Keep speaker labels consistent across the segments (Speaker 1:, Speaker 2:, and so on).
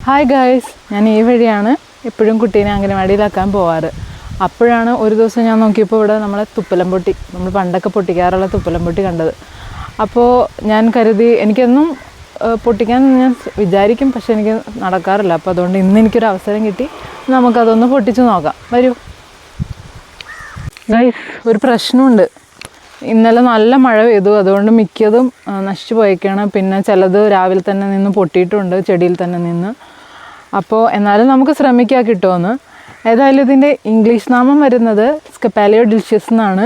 Speaker 1: Hi guys, ഞാൻ ഈ വഴിയാണ് എപ്പോഴും കുട്ടീനെ അംഗനവാടിയിലാക്കാൻ പോവാറ്. അപ്പോഴാണ് ഒരു ദിവസം ഞാൻ നോക്കിയപ്പോൾ ഇവിടെ നമ്മളെ തുപ്പലം പൊട്ടി, നമ്മൾ പണ്ടൊക്കെ പൊട്ടിക്കാറുള്ള തുപ്പലം പൊട്ടി കണ്ടത്. അപ്പോൾ ഞാൻ കരുതി എനിക്കൊന്നും പൊട്ടിക്കാൻ ഞാൻ വിചാരിക്കും, പക്ഷെ എനിക്ക് നടക്കാറില്ല. അപ്പോൾ അതുകൊണ്ട് ഇന്ന് എനിക്കൊരു അവസരം കിട്ടി, നമുക്കതൊന്ന് പൊട്ടിച്ച് നോക്കാം. വരൂ ഗായ്സ്. ഒരു പ്രശ്നമുണ്ട്. ഇന്നലെ നല്ല മഴ പെയ്തു, അതുകൊണ്ട് മിക്കതും നശിച്ചു പോയേക്കാണ്. പിന്നെ ചിലത് രാവിലെ തന്നെ നിന്ന് പൊട്ടിയിട്ടുണ്ട്, ചെടിയിൽ തന്നെ നിന്ന്. അപ്പോൾ എന്നാലും നമുക്ക് ശ്രമിക്കാം കിട്ടുമെന്ന്. ഏതായാലും ഇതിൻ്റെ ഇംഗ്ലീഷ് നാമം വരുന്നത് സ്കപാലിയോ ഡിലിഷ്യസ് എന്നാണ്.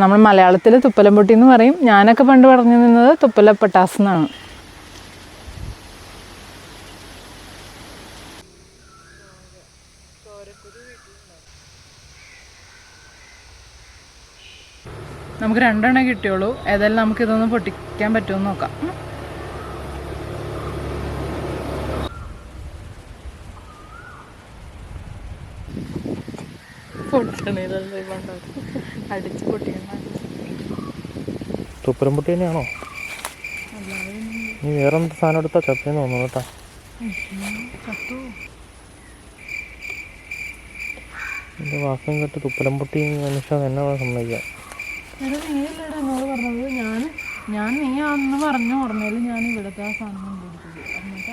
Speaker 1: നമ്മൾ മലയാളത്തിൽ തുപ്പലം പൊട്ടി എന്ന് പറയും. ഞാനൊക്കെ പണ്ട് പറഞ്ഞു നിന്നത് തുപ്പല പട്ടാസ് എന്നാണ്. നമുക്ക് 2 എണ്ണേ കിട്ടിയുള്ളൂ. ഏതായാലും നമുക്കിതൊന്ന് പൊട്ടിക്കാൻ പറ്റുമെന്ന് നോക്കാം. അടിച്ച് പൊട്ടിക്കണം.
Speaker 2: തുപ്പലം പൊട്ടി തന്നെയാണോ? നീ വേറെ എന്ത് സാധനം എടുത്താ ചപ്പേന്ന് തോന്നുന്നു കേട്ടാ. എൻ്റെ വാസം കേട്ട് തുപ്പലം പൊട്ടി മനുഷ്യ എന്നെ സമ്മതിക്കാം.
Speaker 1: എന്നോട് പറഞ്ഞത് ഞാൻ നീ അന്ന് പറഞ്ഞ ഓർമ്മയിൽ ഞാൻ ഇവിടുത്തെ ആ സാധനം കണ്ടുപിടിച്ചത്. എന്നിട്ട്